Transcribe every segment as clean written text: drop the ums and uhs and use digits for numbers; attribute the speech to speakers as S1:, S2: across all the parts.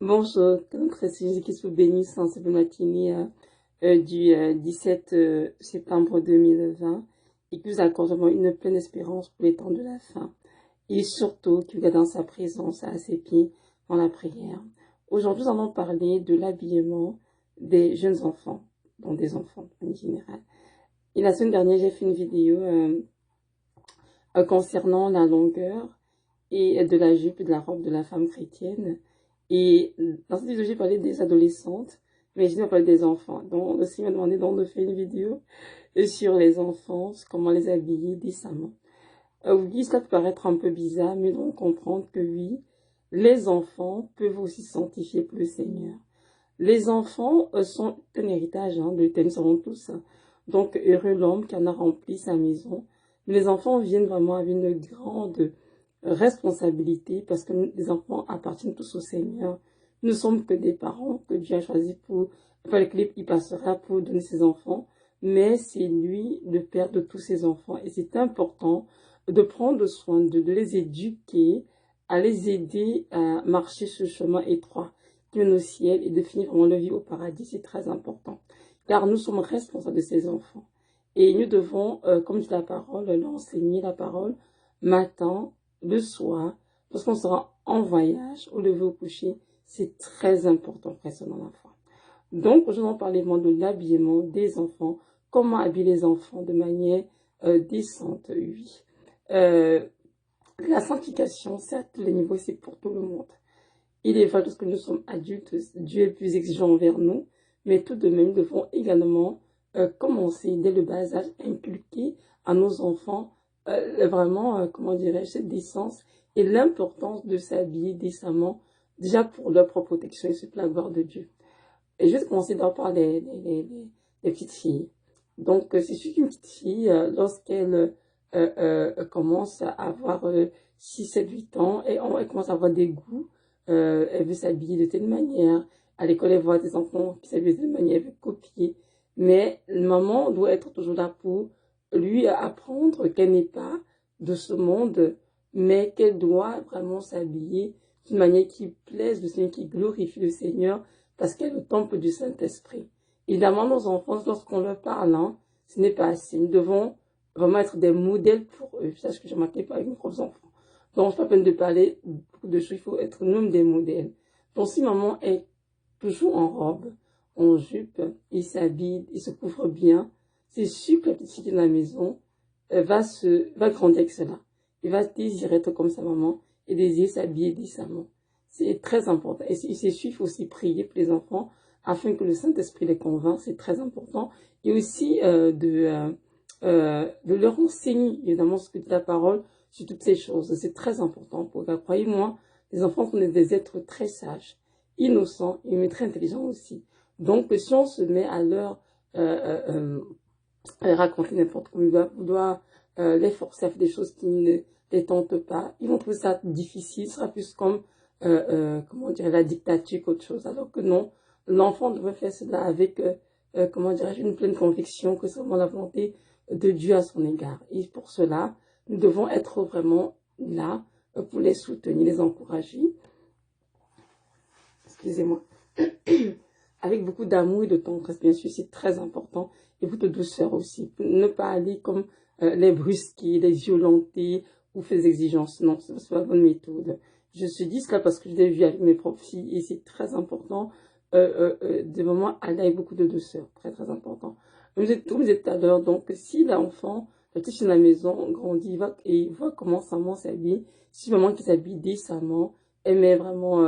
S1: Bonjour, donc c'est une qui se bénisse en cette matinée du 17 septembre 2020 et qui nous accorde vraiment une pleine espérance pour les temps de la fin. Et surtout qui regarde dans sa présence à ses pieds dans la prière. Aujourd'hui, nous allons parler de l'habillement des jeunes enfants, donc des enfants en général. Et la semaine dernière, j'ai fait une vidéo concernant la longueur et de la jupe et de la robe de la femme chrétienne. Et dans cette vidéo, j'ai parlé des adolescentes, mais je vais parler des enfants. Donc, le Seigneur m'a demandé donc de faire une vidéo sur les enfants, comment les habiller décemment. Oui, cela peut paraître un peu bizarre, mais donc comprendre que oui, les enfants peuvent aussi se sanctifier pour le Seigneur. Les enfants sont un héritage de l'Éternel, nous savons tous. Donc, heureux l'homme qui en a rempli sa maison. Mais les enfants viennent vraiment avec une grande responsabilité parce que les enfants appartiennent tous au Seigneur. Nous ne sommes que des parents que Dieu a choisis pour, enfin, lesquels il passera pour donner ses enfants. Mais c'est lui le père de tous ses enfants. Et c'est important de prendre soin de les éduquer, à les aider à marcher ce chemin étroit qui mène au ciel et de finir vraiment le vie au paradis. C'est très important. Car nous sommes responsables de ces enfants. Et nous devons, comme dit la parole, leur enseigner la parole matin, le soir, lorsqu'on sera en voyage, au lever au coucher. C'est très important, frère, dans la foi. Donc, je vais en parler vraiment de l'habillement des enfants, comment habiller les enfants de manière décente, oui. La sanctification, c'est à tous les niveaux, c'est pour tout le monde. Il est vrai que nous sommes adultes, Dieu est plus exigeant envers nous, mais tout de même, nous devons également commencer dès le bas âge, inculquer à nos enfants vraiment, comment dirais-je, cette décence et l'importance de s'habiller décemment, déjà pour leur propre protection et surtout la gloire de Dieu. Et je vais commencer d'abord par les petites filles. Donc, c'est sûr qu'une petite fille, lorsqu'elle commence à avoir 6, 7, 8 ans, et elle commence à avoir des goûts, elle veut s'habiller de telle manière. À l'école, elle voit des enfants qui s'habillent de telle manière, elle veut copier. Mais maman doit être toujours là pour lui apprendre qu'elle n'est pas de ce monde, mais qu'elle doit vraiment s'habiller d'une manière qui plaise le Seigneur, qui glorifie le Seigneur, parce qu'elle est le temple du Saint-Esprit. Évidemment, nos enfants, lorsqu'on leur parle, ce n'est pas assez. Nous devons vraiment être des modèles pour eux. C'est ce que j'ai remarqué par mes propres enfants. Donc, c'est pas peine de parler beaucoup de choses, il faut être nous-mêmes des modèles. Donc, si maman est toujours en robe, en jupe, il s'habille, il se couvre bien, c'est sûr que la petite fille qui est dans la maison va grandir avec cela. Il va désirer être comme sa maman et désirer s'habiller décemment. C'est très important. Et c'est sûr, il faut aussi prier pour les enfants afin que le Saint-Esprit les convainc. C'est très important. Et aussi de leur enseigner, évidemment, ce que dit la parole sur toutes ces choses. C'est très important. Pour croyez-moi, les enfants sont des êtres très sages, innocents et très intelligents aussi. Donc, si on se met à leur raconter n'importe quoi, on doit les forcer à faire des choses qui ne les tentent pas, ils vont trouver ça difficile, ce sera plus comme comment dire, la dictature qu'autre chose. Alors que non, l'enfant devrait faire cela avec, comment dirais-je, une pleine conviction que c'est vraiment la volonté de Dieu à son égard. Et pour cela, nous devons être vraiment là pour les soutenir, les encourager. Excusez-moi. Avec beaucoup d'amour et de tendresse, bien sûr, c'est très important. Et beaucoup de douceur aussi. Pour ne pas aller comme les brusquer, les violenter ou faire des exigences. Non, ce n'est pas la bonne méthode. Je suis dit cela parce que je l'ai vu avec mes propres filles et c'est très important de vraiment aller avec beaucoup de douceur. Très, très important. Comme je disais tout à l'heure, donc si l'enfant, la petite fille dans la maison, grandit il voit comment sa maman s'habille, si maman qui s'habille décemment, elle met vraiment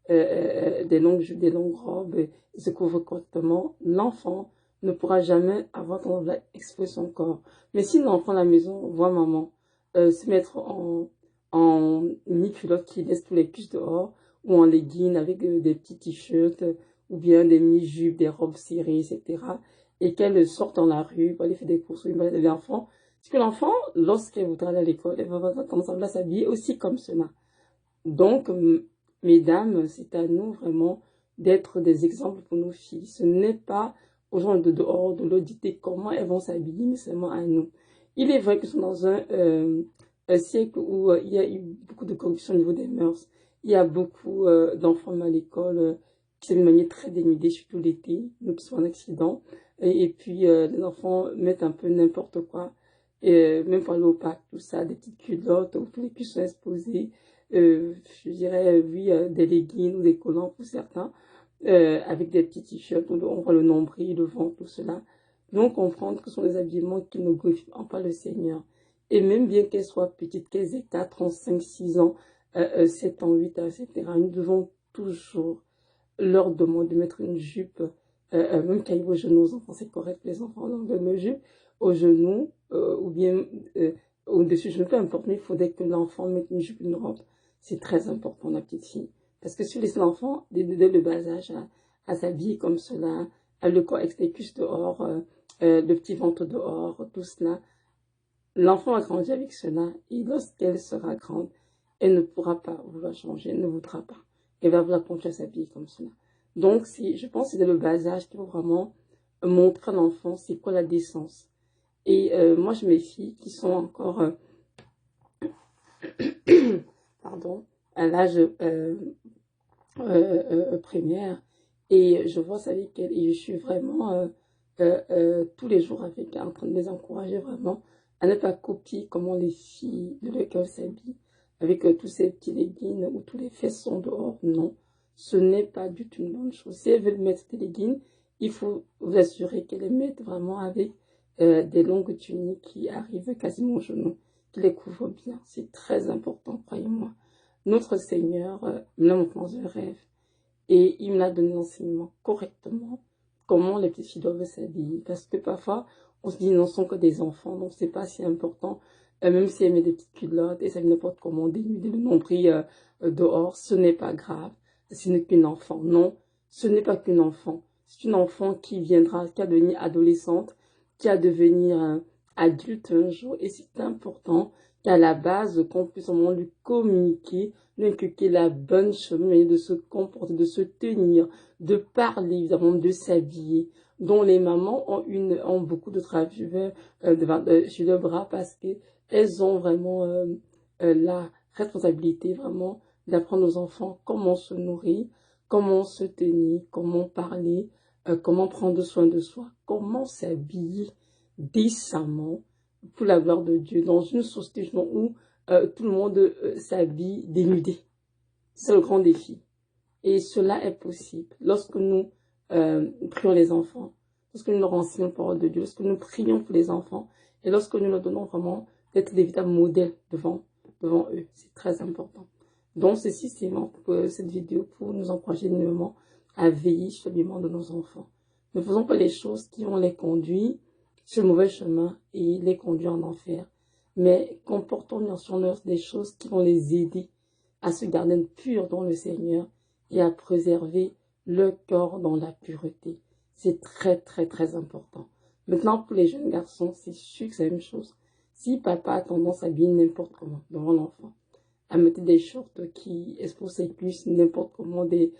S1: des longues robes et se couvre correctement, l'enfant ne pourra jamais avoir tendance à exposer son corps. Mais si l'enfant à la maison voit maman se mettre en mini-culotte qui laisse tous les cuisses dehors, ou en leggings avec des petits t-shirts, ou bien des mini-jupes, des robes cirées, etc., et qu'elle sorte dans la rue pour aller faire des courses, ou l'enfant, c'est que l'enfant, lorsqu'elle voudra aller à l'école, elle va commencer à s'habiller aussi comme cela. Donc, mesdames, c'est à nous vraiment d'être des exemples pour nos filles. Ce n'est pas aux gens de dehors de leur dicter comment elles vont s'habiller, mais seulement à nous. Il est vrai que nous sommes dans un siècle où il y a eu beaucoup de corruption au niveau des mœurs. Il y a beaucoup d'enfants à l'école qui s'habillent de manière très dénudée, surtout l'été, donc qui sont en accident. Et puis, les enfants mettent un peu n'importe quoi. Même pour aller au parc, tout ça, des petites culottes, où tous les culs sont exposés. Je dirais, oui, des leggings ou des collants pour certains, avec des petits t-shirts où on voit le nombril, le ventre, tout cela. Donc, comprendre que ce sont des habillements qui ne glorifient pas le Seigneur. Et même bien qu'elles soient petites, qu'elles aient 4 ans, 5, 6 ans, 7 ans, 8 ans, etc., nous devons toujours leur demander de mettre une jupe, même qu'elle arrive aux genoux aux enfants, c'est correct, les enfants, on leur donne une jupe aux genoux, ou bien au-dessus, je ne peu importe, mais il faudrait que l'enfant mette une jupe, une robe. C'est très important, la petite fille. Parce que si vous laissez l'enfant, dès le bas âge, à s'habiller comme cela, à le corps extécus dehors, le petit ventre dehors, tout cela, l'enfant a grandi avec cela, et lorsqu'elle sera grande, elle ne pourra pas vouloir changer, elle ne voudra pas. Elle va vouloir continuer à s'habiller comme cela. Donc, je pense que c'est le bas âge qu'il faut vraiment montrer à l'enfant c'est quoi la décence. Et moi, j'ai mes filles qui sont encore, pardon, à l'âge primaire, et je vois ça avec elles, et je suis vraiment tous les jours avec elles, en train de les encourager vraiment à ne pas copier comment les filles de l'école s'habillent, avec tous ces petits leggings où tous les fesses sont dehors. Non, ce n'est pas du tout une bonne chose. Si elles veulent mettre des leggings, il faut vous assurer qu'elles les mettent vraiment avec des longues tuniques qui arrivent quasiment aux genoux, qui les couvrent bien. C'est très important, croyez-moi. Notre Seigneur me l'a montré dans un rêve, et il me l'a donné l'enseignement correctement, comment les petites filles doivent s'habiller. Parce que parfois, on se dit, non, ce sont que des enfants, donc c'est pas si important. Même si elle met des petites culottes et ça n'importe comment, dénuder le nombril dehors, ce n'est pas grave. Ce n'est qu'une enfant. Non, ce n'est pas qu'une enfant. C'est une enfant qui viendra, qui va devenir adolescente, qui va devenir adulte un jour. Et c'est important qu'à la base, qu'on puisse vraiment lui communiquer, lui inculquer la bonne chemin de se comporter, de se tenir, de parler, évidemment, de s'habiller, dont les mamans ont beaucoup de travail sur le bras parce qu'elles ont vraiment la responsabilité vraiment d'apprendre aux enfants comment se nourrir, comment se tenir, comment parler, comment prendre soin de soi, comment s'habiller décemment pour la gloire de Dieu dans une société où tout le monde s'habille dénudé. C'est le grand défi. Et cela est possible lorsque nous prions les enfants, lorsque nous leur enseignons la parole de Dieu, lorsque nous prions pour les enfants et lorsque nous leur donnons vraiment d'être des véritables modèles devant eux. C'est très important. Donc, ceci, c'est cette vidéo pour nous encourager énormément à veiller sur l'habillement de nos enfants. Ne faisons pas les choses qui vont les conduire sur le mauvais chemin et les conduire en enfer, mais comportons-nous sur des choses qui vont les aider à se garder purs dans le Seigneur et à préserver le corps dans la pureté. C'est très, très, très important. Maintenant, pour les jeunes garçons, c'est sûr que c'est la même chose. Si papa a tendance à habiller n'importe comment devant l'enfant, à mettre des shorts qui exposent ses cuisses n'importe comment, des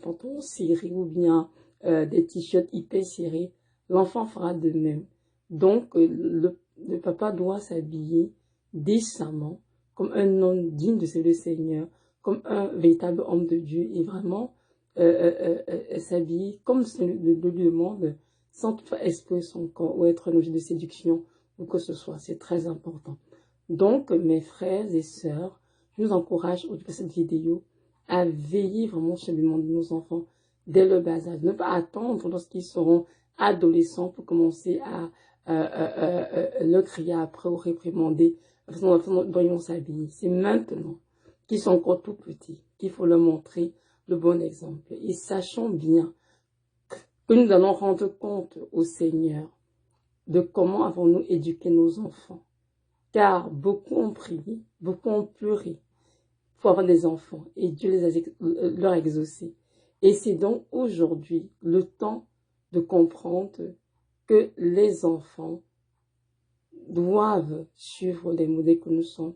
S1: pantalons serrés ou bien des t-shirts hyper serrés, l'enfant fera de même. Donc, le papa doit s'habiller décemment, comme un homme digne de le Seigneur, comme un véritable homme de Dieu, et vraiment s'habiller comme le lui demande, sans toutefois exposer son corps ou être un objet de séduction ou que ce soit. C'est très important. Donc, mes frères et sœurs, je vous encourage, au-delà de cette vidéo, à veiller vraiment sur le monde de nos enfants dès le bas âge. Ne pas attendre lorsqu'ils seront adolescents pour commencer à le crier après ou réprimander. Nous devrions s'habiller. C'est maintenant qu'ils sont encore tout petits qu'il faut leur montrer le bon exemple. Et sachons bien que nous allons rendre compte au Seigneur de comment avons-nous éduqué nos enfants. Car beaucoup ont prié, beaucoup ont pleuré pour avoir des enfants et Dieu leur a exaucé. Et c'est donc aujourd'hui le temps de comprendre que les enfants doivent suivre les modèles que nous sommes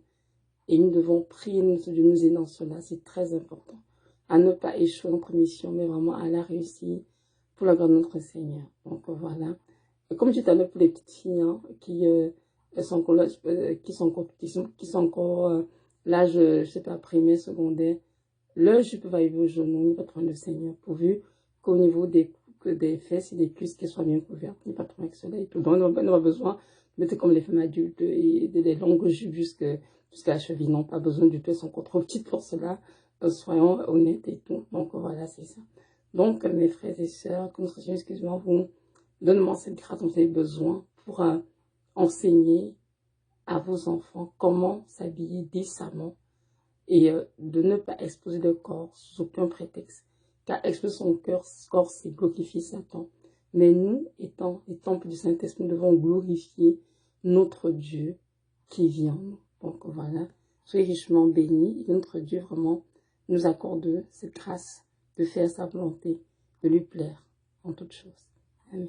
S1: et nous devons prier Dieu nous aider dans cela. C'est très important. À ne pas échouer en notre mission, mais vraiment à la réussir pour la gloire de notre Seigneur. Donc voilà. Et comme je t'en ai pour les petites filles qui sont encore là, qui sont encore l'âge, je sais pas, primaire, secondaire, leur jupe va arriver au genou, il n'y a pas de problème, le Seigneur, pourvu qu'au niveau des fesses et des cuisses, qu'elles soient bien couvertes. Il n'y a pas de problème avec cela. Et tout. Donc, on n'a pas besoin de mettre comme les femmes adultes et des longues jupes jusqu'à la cheville. Non, pas besoin du tout. Elles sont encore trop petites pour cela. Soyons honnêtes et tout. Donc, voilà, c'est ça. Donc, mes frères et sœurs, que notre Seigneur, excusez-moi, vous donnez-moi cette grâce dont vous avez besoin pour enseigner à vos enfants comment s'habiller décemment et de ne pas exposer leur corps sous aucun prétexte. Car exposer son corps, c'est glorifier Satan. Mais nous, étant les temples du Saint-Esprit, nous devons glorifier notre Dieu qui vit en nous. Donc voilà, soyez richement bénis et que notre Dieu vraiment nous accorde cette grâce de faire sa volonté, de lui plaire en toutes choses. Amen.